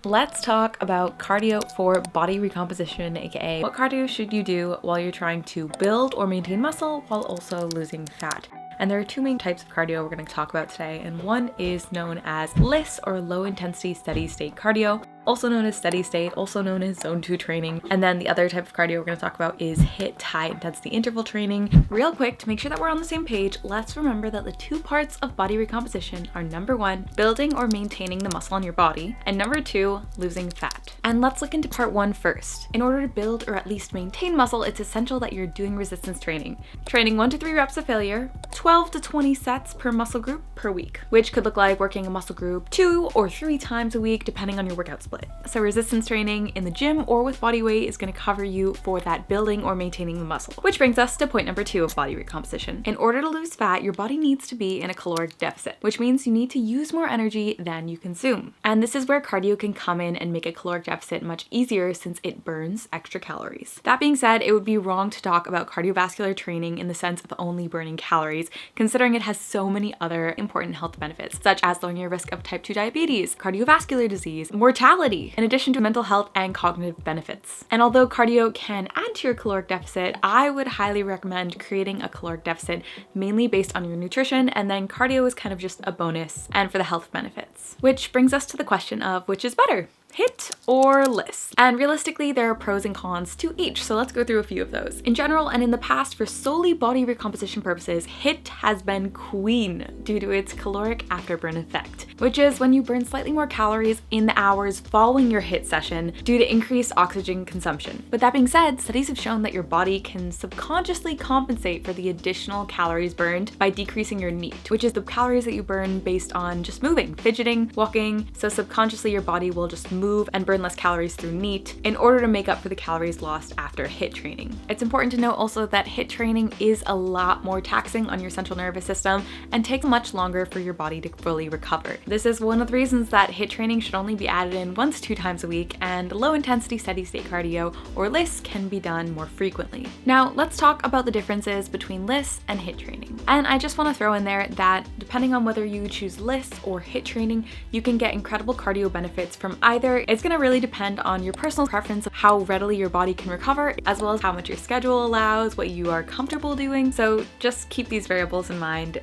let's talk about cardio for body recomposition, aka what cardio should you do while you're trying to build or maintain muscle while also losing fat. And there are two main types of cardio we're going to talk about today, and one is known as LISS, or low intensity steady state cardio, also known as steady state, also known as zone 2 training. And then the other type of cardio we're going to talk about is HIIT, high intensity interval training. Real quick, to make sure that we're on the same page, let's remember that the two parts of body recomposition are number 1, building or maintaining the muscle on your body, and number 2, losing fat. And let's look into part 1 first. In order to build or at least maintain muscle, it's essential that you're doing resistance training. Training 1 to 3 reps of failure, 12 to 20 sets per muscle group per week, which could look like working a muscle group 2 or 3 times a week, depending on your workout split. So resistance training in the gym or with body weight is going to cover you for that building or maintaining the muscle. Which brings us to point number 2 of body recomposition. In order to lose fat, your body needs to be in a caloric deficit, which means you need to use more energy than you consume. And this is where cardio can come in and make a caloric deficit much easier since it burns extra calories. That being said, it would be wrong to talk about cardiovascular training in the sense of only burning calories, considering it has so many other important health benefits, such as lowering your risk of type 2 diabetes, cardiovascular disease, mortality, in addition to mental health and cognitive benefits. And although cardio can add to your caloric deficit, I would highly recommend creating a caloric deficit mainly based on your nutrition, and then cardio is kind of just a bonus and for the health benefits. Which brings us to the question of which is better, HIIT or LISS? And realistically, there are pros and cons to each, so let's go through a few of those. In general and in the past, for solely body recomposition purposes, HIIT has been queen due to its caloric afterburn effect, which is when you burn slightly more calories in the hours following your HIIT session due to increased oxygen consumption. But that being said, studies have shown that your body can subconsciously compensate for the additional calories burned by decreasing your NEAT, which is the calories that you burn based on just moving, fidgeting, walking. So subconsciously your body will just move and burn less calories through NEAT in order to make up for the calories lost after HIIT training. It's important to note also that HIIT training is a lot more taxing on your central nervous system and takes much longer for your body to fully recover. This is one of the reasons that HIIT training should only be added in 1 to 2 times a week, and low intensity steady state cardio or LISS can be done more frequently. Now let's talk about the differences between LISS and HIIT training. And I just want to throw in there that depending on whether you choose LISS or HIIT training, you can get incredible cardio benefits from either. It's going to really depend on your personal preference of how readily your body can recover, as well as how much your schedule allows, what you are comfortable doing. So just keep these variables in mind.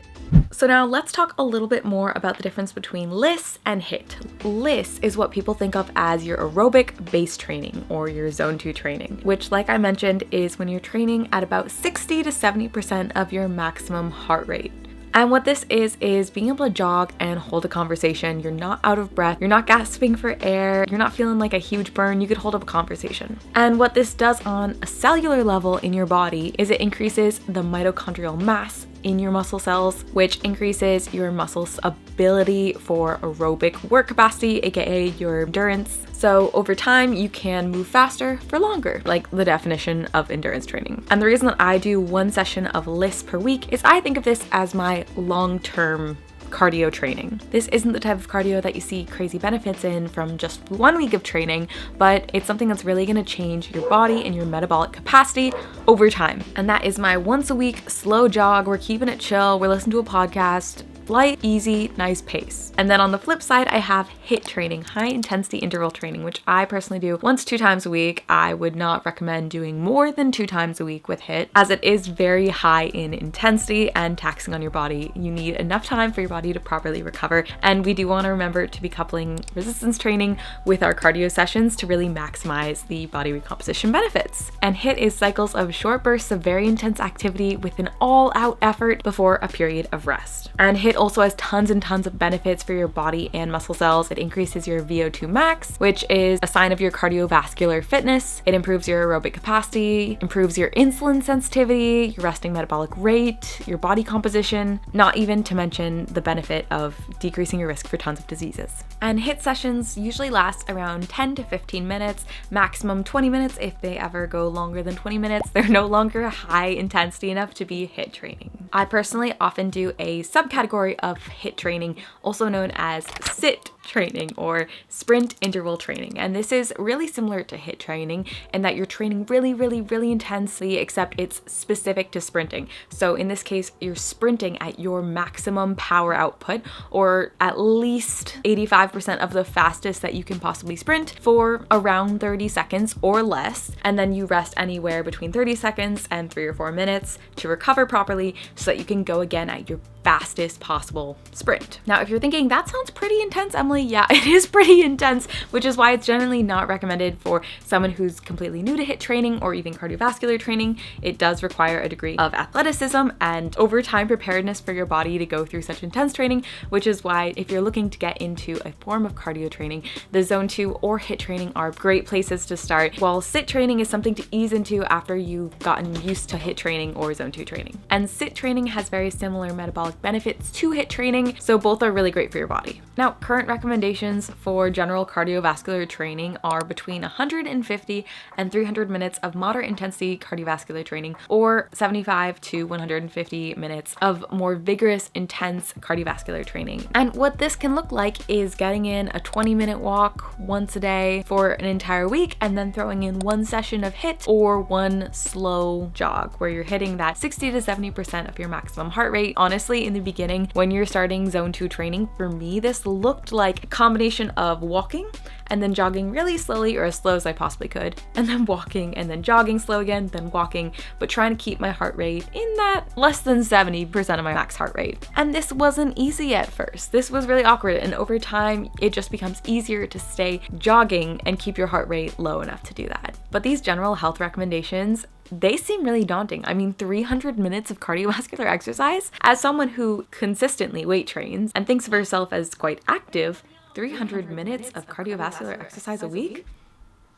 So now let's talk a little bit more about the difference between LISS and HIIT. LISS is what people think of as your aerobic base training or your zone 2 training, which, like I mentioned, is when you're training at about 60 to 70% of your maximum heart rate. And what this is being able to jog and hold a conversation. You're not out of breath, you're not gasping for air, you're not feeling like a huge burn, you could hold up a conversation. And what this does on a cellular level in your body is it increases the mitochondrial mass in your muscle cells, which increases your muscle's ability for aerobic work capacity, aka your endurance. So over time, you can move faster for longer, like the definition of endurance training. And the reason that I do 1 session of LISS per week is I think of this as my long-term cardio training. This isn't the type of cardio that you see crazy benefits in from just 1 week of training, but it's something that's really going to change your body and your metabolic capacity over time. And that is my once a week slow jog. We're keeping it chill. We're listening to a podcast. Light, easy, nice pace. And then on the flip side, I have HIIT training, high intensity interval training, which I personally do 1 to 2 times a week. I would not recommend doing more than 2 times a week with HIIT, as it is very high in intensity and taxing on your body. You need enough time for your body to properly recover. And we do want to remember to be coupling resistance training with our cardio sessions to really maximize the body recomposition benefits. And HIIT is cycles of short bursts of very intense activity with an all-out effort before a period of rest. And HIIT also has tons and tons of benefits for your body and muscle cells. It increases your VO2 max, which is a sign of your cardiovascular fitness. It improves your aerobic capacity, improves your insulin sensitivity, your resting metabolic rate, your body composition, not even to mention the benefit of decreasing your risk for tons of diseases. And HIIT sessions usually last around 10 to 15 minutes, maximum 20 minutes. If they ever go longer than 20 minutes, they're no longer high intensity enough to be HIIT training. I personally often do a subcategory of HIIT training, also known as SIT training or sprint interval training. And this is really similar to HIIT training in that you're training really intensely, except it's specific to sprinting. So in this case, you're sprinting at your maximum power output, or at least 85% of the fastest that you can possibly sprint for around 30 seconds or less. And then you rest anywhere between 30 seconds and 3 or 4 minutes to recover properly so that you can go again at your fastest possible sprint. Now, if you're thinking that sounds pretty intense, Emily, yeah, it is pretty intense, which is why it's generally not recommended for someone who's completely new to HIIT training or even cardiovascular training. It does require a degree of athleticism and overtime preparedness for your body to go through such intense training, which is why if you're looking to get into a form of cardio training, the Zone 2 or HIIT training are great places to start, while sit training is something to ease into after you've gotten used to HIIT training or Zone 2 training. And sit training has very similar metabolic benefits to HIIT training, so both are really great for your body. Now, current recommendations for general cardiovascular training are between 150 and 300 minutes of moderate intensity cardiovascular training, or 75 to 150 minutes of more vigorous, intense cardiovascular training. And what this can look like is getting in a 20-minute walk once a day for an entire week, and then throwing in one session of HIIT or one slow jog where you're hitting that 60 to 70% of your maximum heart rate. Honestly, in the beginning, when you're starting Zone 2 training, for me, this looked like a combination of walking and then jogging really slowly, or as slow as I possibly could, and then walking and then jogging slow again, then walking, but trying to keep my heart rate in that less than 70% of my max heart rate. And this wasn't easy at first. This was really awkward, and over time, it just becomes easier to stay jogging and keep your heart rate low enough to do that. But these general health recommendations, they seem really daunting. I mean, 300 minutes of cardiovascular exercise? As someone who consistently weight trains and thinks of herself as quite active, 300 minutes of cardiovascular exercise a week?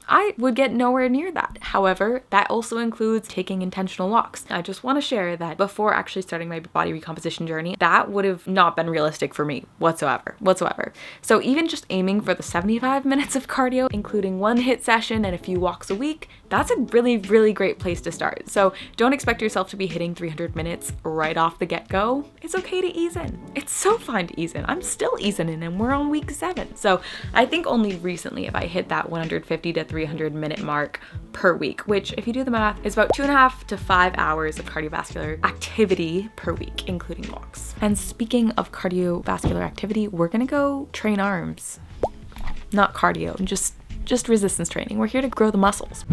I would get nowhere near that. However, that also includes taking intentional walks. I just want to share that before actually starting my body recomposition journey, that would have not been realistic for me whatsoever. So even just aiming for the 75 minutes of cardio, including one HIIT session and a few walks a week, that's a really great place to start. So don't expect yourself to be hitting 300 minutes right off the get-go. It's okay to ease in. It's so fine to ease in. I'm still easing in, and we're on week 7. So I think only recently have I hit that 150 to 300 minute mark per week, which, if you do the math, is about 2.5 to 5 hours of cardiovascular activity per week, including walks. And speaking of cardiovascular activity, we're gonna go train arms. Not cardio, just resistance training. We're here to grow the muscles.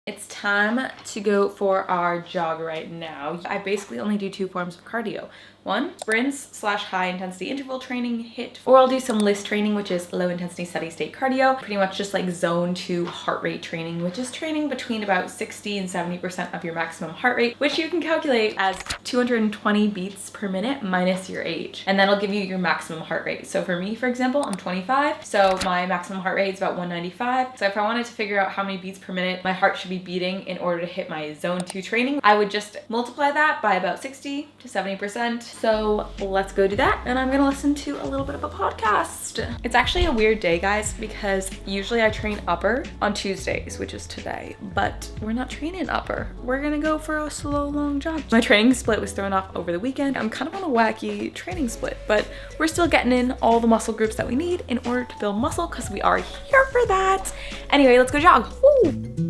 It's time to go for our jog right now. I basically only do 2 forms of cardio. One, sprints / high intensity interval training, HIIT, or I'll do some LISS training, which is low intensity steady state cardio, pretty much just like Zone 2 heart rate training, which is training between about 60 and 70% of your maximum heart rate, which you can calculate as 220 beats per minute minus your age. And that'll give you your maximum heart rate. So for me, for example, I'm 25, so my maximum heart rate is about 195. So if I wanted to figure out how many beats per minute my heart should be beating in order to hit my Zone 2 training, I would just multiply that by about 60 to 70%. So let's go do that, and I'm gonna listen to a little bit of a podcast. It's actually a weird day, guys, because usually I train upper on Tuesdays, which is today, but we're not training upper. We're gonna go for a slow, long jog. My training split was thrown off over the weekend. I'm kind of on a wacky training split, but we're still getting in all the muscle groups that we need in order to build muscle, because we are here for that. Anyway, let's go jog. Woo!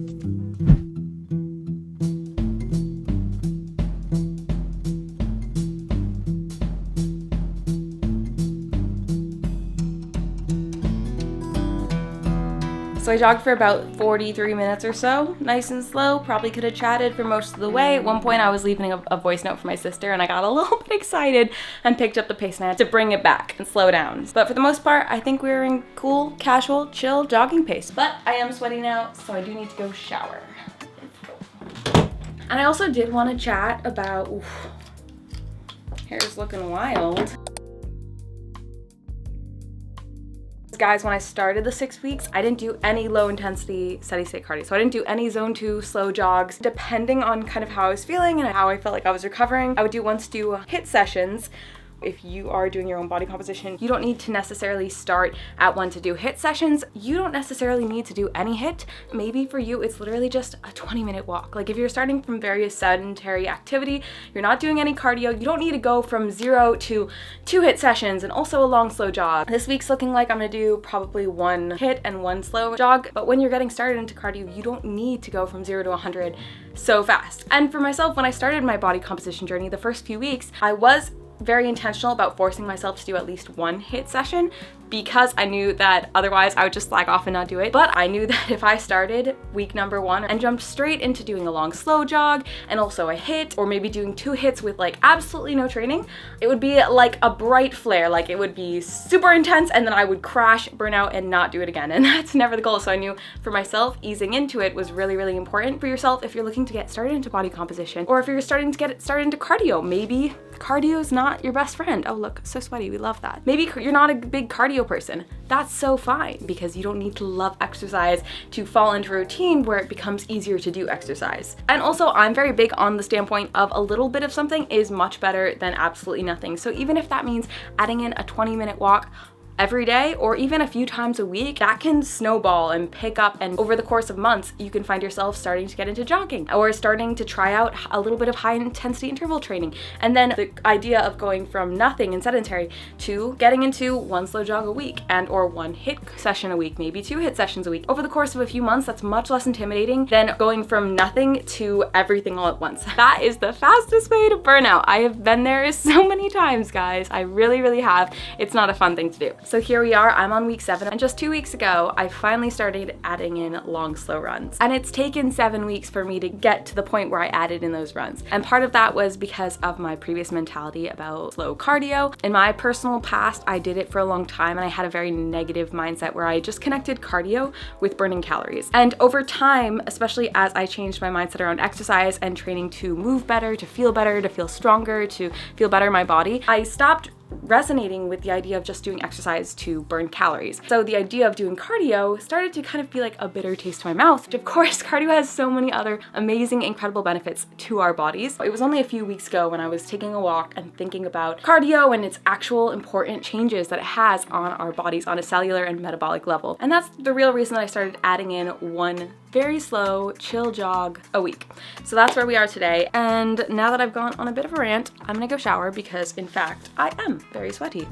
So I jogged for about 43 minutes or so, nice and slow. Probably could have chatted for most of the way. At one point I was leaving a voice note for my sister, and I got a little bit excited and picked up the pace, and I had to bring it back and slow down. But for the most part, I think we're in cool, casual, chill jogging pace. But I am sweaty now, so I do need to go shower. Let's go. And I also did want to chat about, hair's looking wild. Guys, when I started the 6 weeks, I didn't do any low intensity steady state cardio. So I didn't do any Zone 2 slow jogs. Depending on kind of how I was feeling and how I felt like I was recovering, I would once do HIIT sessions If you are doing your own body composition, you don't need to necessarily start at 1 to do HIIT sessions. You don't necessarily need to do any HIIT. Maybe for you, it's literally just a 20-minute walk. Like if you're starting from very sedentary activity, you're not doing any cardio, you don't need to go from 0 to 2 HIIT sessions and also a long slow jog. This week's looking like I'm gonna do probably 1 HIIT and 1 slow jog, but when you're getting started into cardio, you don't need to go from 0 to 100 so fast. And for myself, when I started my body composition journey, the first few weeks, I was very intentional about forcing myself to do at least 1 HIIT session because I knew that otherwise I would just slack off and not do it. But I knew that if I started week number 1 and jumped straight into doing a long slow jog and also a HIIT, or maybe doing 2 HIITs with like absolutely no training, it would be like a bright flare. Like it would be super intense and then I would crash, burn out, and not do it again. And that's never the goal. So I knew for myself, easing into it was really, really important for yourself if you're looking to get started into body composition, or if you're starting to get started into cardio. Maybe cardio is not your best friend. Oh look, so sweaty, we love that. Maybe you're not a big cardio person. That's so fine, because you don't need to love exercise to fall into a routine where it becomes easier to do exercise. And also, I'm very big on the standpoint of a little bit of something is much better than absolutely nothing. So even if that means adding in a 20-minute walk every day or even a few times a week, that can snowball and pick up, and over the course of months you can find yourself starting to get into jogging or starting to try out a little bit of high intensity interval training. And then the idea of going from nothing and sedentary to getting into 1 slow jog a week and or 1 HIIT session a week, maybe 2 HIIT sessions a week. Over the course of a few months, that's much less intimidating than going from nothing to everything all at once. That is the fastest way to burnout. I have been there so many times, guys. I really, really have. It's not a fun thing to do. So here we are, I'm on week 7, and just 2 weeks ago, I finally started adding in long, slow runs. And it's taken 7 weeks for me to get to the point where I added in those runs. And part of that was because of my previous mentality about slow cardio. In my personal past, I did it for a long time, and I had a very negative mindset where I just connected cardio with burning calories. And over time, especially as I changed my mindset around exercise and training to move better, to feel stronger, to feel better in my body, I stopped resonating with the idea of just doing exercise to burn calories. So the idea of doing cardio started to kind of be like a bitter taste to my mouth. Of course, cardio has so many other amazing, incredible benefits to our bodies. It was only a few weeks ago when I was taking a walk and thinking about cardio and its actual important changes that it has on our bodies on a cellular and metabolic level. And that's the real reason that I started adding in 1 very slow, chill jog a week. So that's where we are today. And now that I've gone on a bit of a rant, I'm gonna go shower because in fact, I am very sweaty.